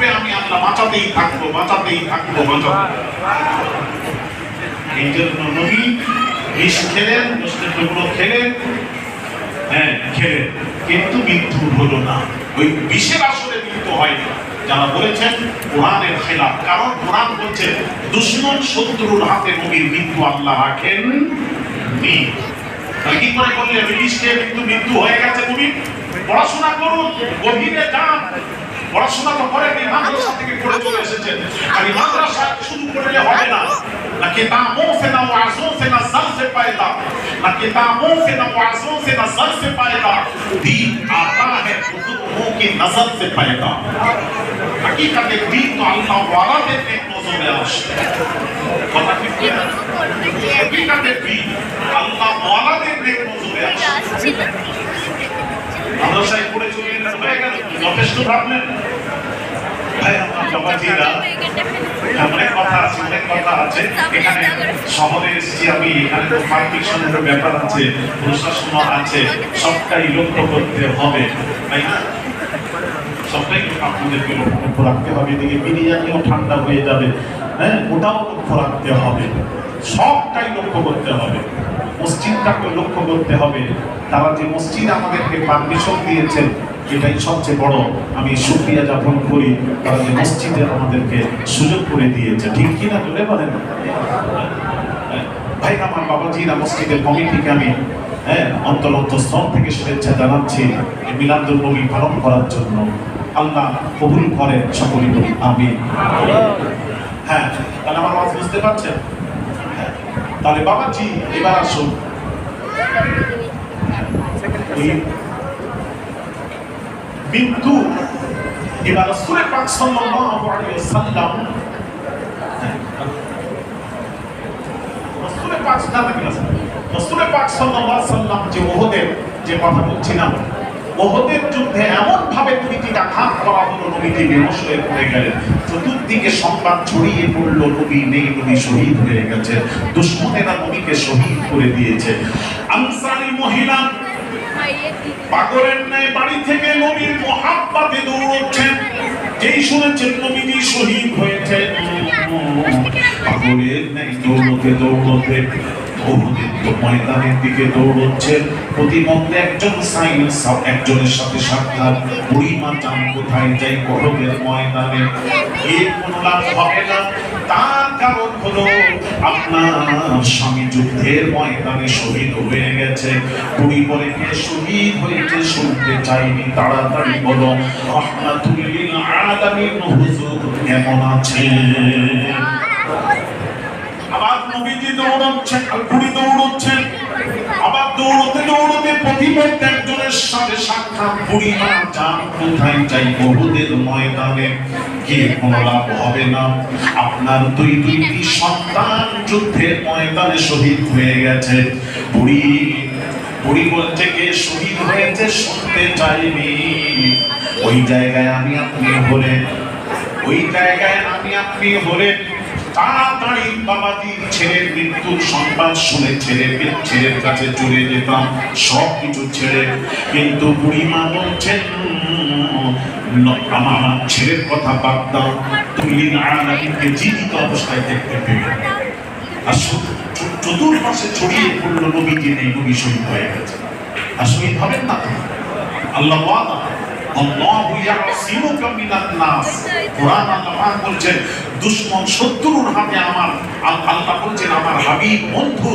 থাকবে, আমি আল্লাহ বাঁচাতেই থাকবো, বাঁচাতেই থাকবো, বাঁচাতে। এই জন্য নবী বিষ খেলেন, গোষ্ঠের টুকরো খেলেন, হ্যাঁ খেলেন, কিন্তু মৃত্যু হলো না। ওই বিষের আসলে মৃত্যু হয়নি। যারা বলেছেন কোরআনের খেলাফ, কারণ কোরআন বলছে দুশমন শত্রুর হাতে নবীর মৃত্যু আল্লাহ রাখেন নি। কি করে বললে বিষ খেয়ে মৃত্যু হয়ে গেছে? নবী পড়াশোনা করুন, গভীরে যান। পড়াশোনা তো করে মাদ্রাসা থেকে পড়ে চলে এসেছেন, আর মাদ্রাসা শুধু পড়লে হবে না। না কিতাবों से ना वाज़ों से ना सर से पैदा, ना किताबों से ना वाज़ों से ना सर से पैदा, दीन आता है बुजुर्गों की नजर से पैदा। हकीकत दीन तो अल्लाह वाला देने को नजर आश। पता कितने हकीकत दीन अल्लाह वाला देने को नजर आश। মাদ্রাসায় পড়ে চলে এলেন, হয়ে গেল, যথেষ্ট ভাবলেন? ভাই আমার বাবাজিরা, অনেক কথা আছে, অনেক কথা আছে। এখানে শহরে এসেছি আমি, এখানে তো পারমিশনের ব্যাপার আছে, প্রশাসন আছে, সবটাই লক্ষ্য করতে হবে, তাই না? সবটাই আপনাদেরকে লক্ষ্য রাখতে হবে। এদিকে বিরিয়ানিও ঠান্ডা হয়ে যাবে, হ্যাঁ, ওটাও লক্ষ্য রাখতে হবে, সবটাই লক্ষ্য করতে হবে। মসজিদটাকে লক্ষ্য করতে হবে। তারা যে মসজিদ আমাদেরকে পারমিশন দিয়েছেন, এটাই সবচেয়ে বড় আমি শুকরিয়া জ্ঞাপন করি। তারা যে মসজিদে আমাদেরকে সুযোগ করে দিয়েছে, ঠিক কিনা জোরে বলেন? ভাই আমার বাবাজিরা, মসজিদের কমিটিকে আমি অন্তরস্থল থেকে শুভেচ্ছা জানাচ্ছি মিলাদুন নবী পালন করার জন্য। আল্লাহ কবুল করেন সকলে বলি আমিন। হ্যাঁ, তাহলে আমার ওয়াজ বুঝতে পারছেন? তাহলে বাবাজি এবার আসুন, মৃত্যু এবার রাসূল পাক সাল্লাল্লাহু আলাইহি ওয়াসাল্লাম, রাসূল পাক সাল্লাল্লাহু আলাইহি ওয়াসাল্লাম যে ওহদের যে কথা বলছিলাম, ওহদের যুদ্ধে এমন ভাবে দুইটা আঘাত করা হলো, নবীজি বেহুশ হয়ে পড়ে গেলেন। চতুর্দিকে সংবাদ ছড়িয়ে পড়লো নবী নেই, নবী শহীদ হয়ে গেছে, দুশমনেরা নবীকে শহীদ করে দিয়েছে। আনসারী মহিলা পাগলের ন্যায় বাড়ি থেকে নবীর মোহাব্বতে দৌড়চ্ছেন। যেই শুনেছেন নবীজি শহীদ হয়েছে, পাগলের ন্যায় দৌড়তে দৌড়তে ময়দানের দিকে দৌড়চ্ছে। প্রতিমধ্যে একজনের সাথে সাক্ষাৎ। বুড়িমা চান কোথায় যাই? ওহদের ময়দানে। এর কোনো লাভ হবে না, তার কারণ হলো আপনার স্বামী যুদ্ধের ময়দানে শহীদ হয়ে গেছে। বুড়ি বলে কে শহীদ হয়েছে শুনতে চাইনি, তাড়াতাড়ি বলো রাহমাতুল লিল আলামিন হুজুর কেমন আছে? আবার নবীজি দৌড়চ্ছেন, বুড়ি দৌড়চ্ছেন, আবার দৌড়তে দৌড়তে প্রতিমধ্যে একজনের সাথে সাক্ষাৎ। বুড়িমা চান কোথায় যাই? ওহদের ময়দানে। কে কোনো লাভ হবে না, আপনার দুইটি সন্তান যুদ্ধের ময়দানে শহীদ হয়ে গেছে। বুড়ি বলছে কে শহীদ হয়েছে শুনতে চাইনি। ওই জায়গায় আমি আপনি হলে, ওই জায়গায় আমি আপনি হলে তাড়াতাড়ি বাবাজি ছেলের মৃত্যুর সংবাদ শুনে ছেলের কাছে চলে যেতাম, সব কিছু ছেড়ে। কিন্তু বুড়িমা বলছেন আমার ছেলের কথা বাদ দাও, তুমি আলামিনকে জীবিত অবস্থায় দেখতে পেয়ে। আর চতুর্পাশে ছড়িয়ে পড়লো নবীজি নেই, নবী শহীদ হয়ে গেছে। আর শহীদ হবেন না তো? আল্লাহ ওয়াদা, আল্লাহু ইয়াসিমুকা মিনান নাস। কুরআন আল্লাহ পাক বলছেন দুশমন শত্রুর হাতে আমার, আল্লাহ বলছেন আমার হাবিব বন্ধু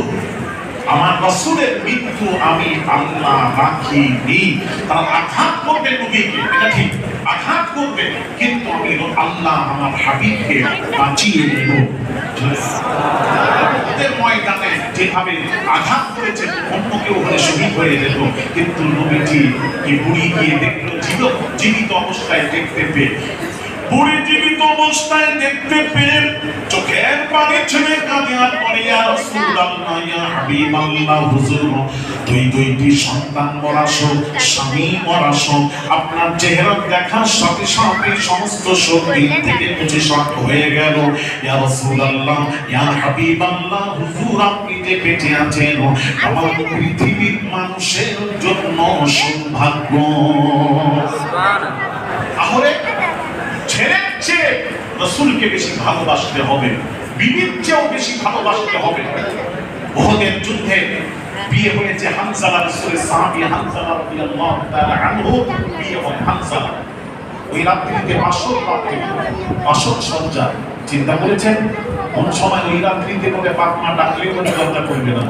আমার রাসূলের মৃত্যু আমি আল্লাহ রাখিনি। তারা আঘাত করবে নবীকে, এটা ঠিক, আঘাত করবে, কিন্তু আমি আল্লাহ আমার হাবিবকে বাঁচিয়ে নেব। ওদের ময়দানে যেভাবে আঘাত করেছে অন্য কেউ হলে শহীদ হয়ে যেত, কিন্তু নবীজি কি বুড়ি গিয়ে দেখলো জীবিত অবস্থায় দেখতে পেয়ে, বুড়ি জীবিত অবস্থায় দেখতে পেয়ে চোখের পানি ছেড়ে কাঁদে আর বলে ইয়া রাসূলুল্লাহ ইয়া হাবিবাল্লাহ হুজুর, দুইটি সন্তান মরা শোক, স্বামী মরা শোক, আপনার চেহারা দেখার সাথে সাথে সমস্ত শোক দিল থেকে মুছে সাফ হয়ে গেল। ইয়া রাসূলুল্লাহ ইয়া হাবিবাল্লাহ হুজুর, আপনি যে বেঁচে আছেন আমার পৃথিবীর মানুষের জন্য সৌভাগ্য। সুবহানাল্লাহ। রাসূলকে বেশি ভালোবাসতে হবে, বিবির চেয়েও বেশি ভালোবাসতে হবে। উহুদের যুদ্ধে বিয়ে হয়েছে হানজালা, রাসূলের সাহাবী হানজালা রাদিয়াল্লাহু তাআলা আনহু বিয়ে হয় হানজালা। ওই রাত্রিতে বাসর সজ্জা, চিন্তা করেছেন কোন সময় ওই রাত্রিতে করে পাকমা ডাকলেও কোনো দরজা করবে না।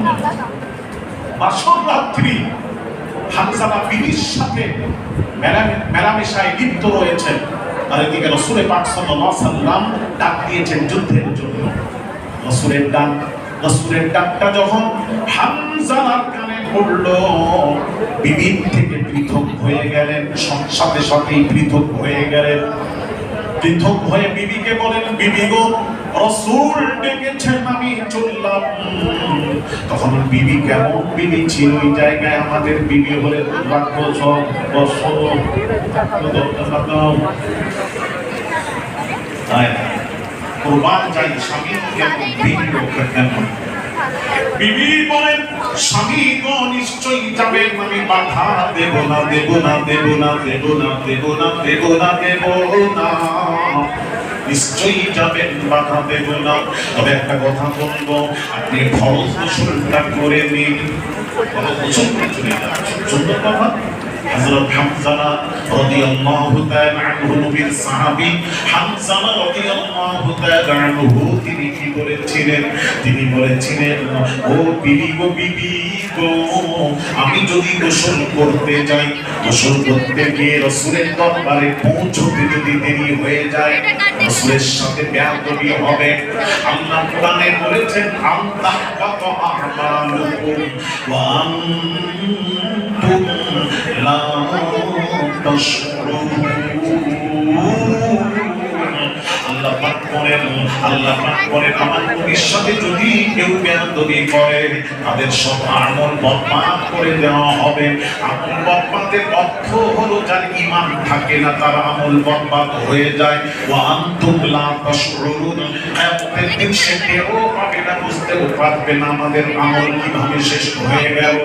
বাসর রাত্রি হানজালা বিবির সাথে মেলামেশায় লিপ্ত রয়েছেন, আর এদিকে রাসূল পাক সাল্লাল্লাহু আলাইহি ওয়াসাল্লাম ডাক দিয়েছেন যুদ্ধের জন্য। রাসূলের ডাকটা যখন হানজালার কানে পড়ল, বিবি থেকে পৃথক হয়ে গেলেন, সাথে সাথেই পৃথক হয়ে গেলেন। পৃথক হয়ে বিবিকে বলেন, বিবি গো, রাসূল ডেকেছেন, আমি চললাম। তখন বিবি কেমন বিবি ছিল ওই জায়গায়, আমাদের বিবি হলে রাখবো সব বছর কুরবান যাই স্বামী বিবি বলেন, স্বামী গো নিশ্চয়ই যাবেন, আমি বাধা দেব না, দেব না, দেব না, দেব না, দেব না, দেব না, দেব না, নিশ্চয়ই যাবেন, বাধা দেব না। তবে একটা কথা বলবো, আপনি ফরজ গোসলটা করে নিন। ফরজ গোসল করে চলে যান, সুন্দর কথা। হযরত হামজালা রাদিয়াল্লাহু তাআলা আনহু, নবীর সাহাবী হামজালা রাদিয়াল্লাহু তাআলা আনহু, তিনি কি বলেছিলেন? তিনি বলেছিলেন, ও বিবি গো, বিবি গো, আমি যদি গোসল করতে যাই, গোসল করতে গিয়ে রাসূলের দরবারে পৌঁছতে যদি দেরি হয়ে যায়, রাসূলের সাথে বেয়াদবি হবে। আল্লাহ কোরআনে বলেছেন, আল্লাহু আমালুকুম ওয়া আনতুম লা তাশউরুন। আল্লাহ পাক বলেন, আমার নবীর সাথে যদি কেউ বেয়াদবি করে, তাদের সব আমল বরবাদ করে দেওয়া হবে। আমল বরবাদের অর্থ হলো যার ঈমান থাকে না, তার আমল বরবাদ হয়ে যায়। ওয়া আনতুম লা তাশউরুন, কিয়ামতের দিন সে টেরও পাবে না, বুঝতেও পারবে না আমাদের আমল কিভাবে শেষ হয়ে গেল।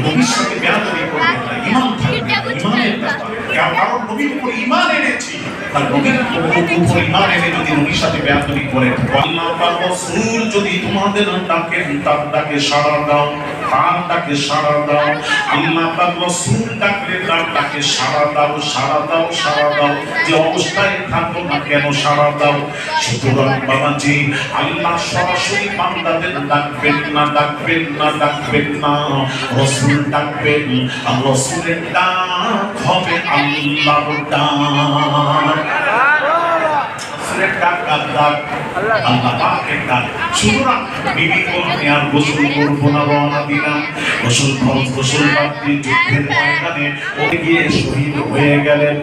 নবীর সাথে বেয়াদবি করবে না, ঈমান থাকবে, ঈমানের ব্যাপার। কারণ নবীর উপর ঈমান এনেছি, আর নবীর উপর ঈমান এনে যদি নবীর সাথে বেয়াদবি করে, আল্লাহ পাক রাসূল যদি তোমাদের ডাকেন, তার ডাকে সাড়া দাও, তার ডাকে সাড়া দাও। আল্লাহ পাক রাসূল ডাকলে তার ডাকে সাড়া দাও, সাড়া দাও, সাড়া দাও। যে অবস্থায় থাকো না কেন সাড়া দাও। সুতরাং বাবাজি, আল্লাহ সরাসরি বান্দাদের ডাকবেন না, ডাকবেন না, ডাকবেন না, রাসূল ডাকবেন। আর রাসূলের ডাক হবে আল্লাহর ডাক। রাসূলের ডাক আল্লাহ পাকের ডাক। সুতরাং বিবি বললেন, আর গোসল করবো না, রওনা দিলাম। গোসল ফরজ গোসল বাদ দিয়ে যুদ্ধের ময়দানে ওই গিয়ে শহীদ হয়ে গেলেন।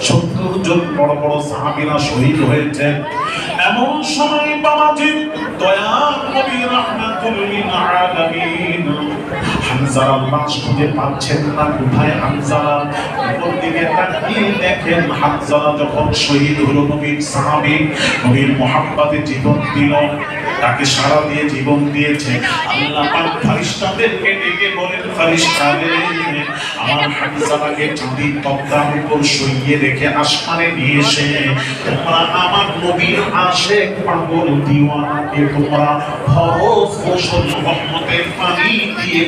৭০ জন বড় বড় সাহাবীরা শহীদ হয়েছেন। এমন সময় বাবাজি, দয়ার নবী রাহমাতুল লিল আলামিন হামজালার লাশ খুঁজে পাচ্ছেন না, কোথায় হামজালা? উপর দিকে তাকিয়ে দেখেন হামজালা যখন শহীদ হলো, নবীর সাহাবী, নবীর মুহাব্বতে জীবন দিল, তাকে সারা দিয়ে জীবন দিয়েছে। আল্লাহ পাক ফেরেশতাদেরকে ডেকে বলেন, ফেরেশতাদের আমার হামজালাকে চাঁদির তক্তার উপর শুইয়ে রেখে আসমানে নিয়ে এসে তোমরা আমার নবীর আশিক পাগল দিওয়ানাকে তোমরা ফরজ গোসল রহমতের পানি দিয়ে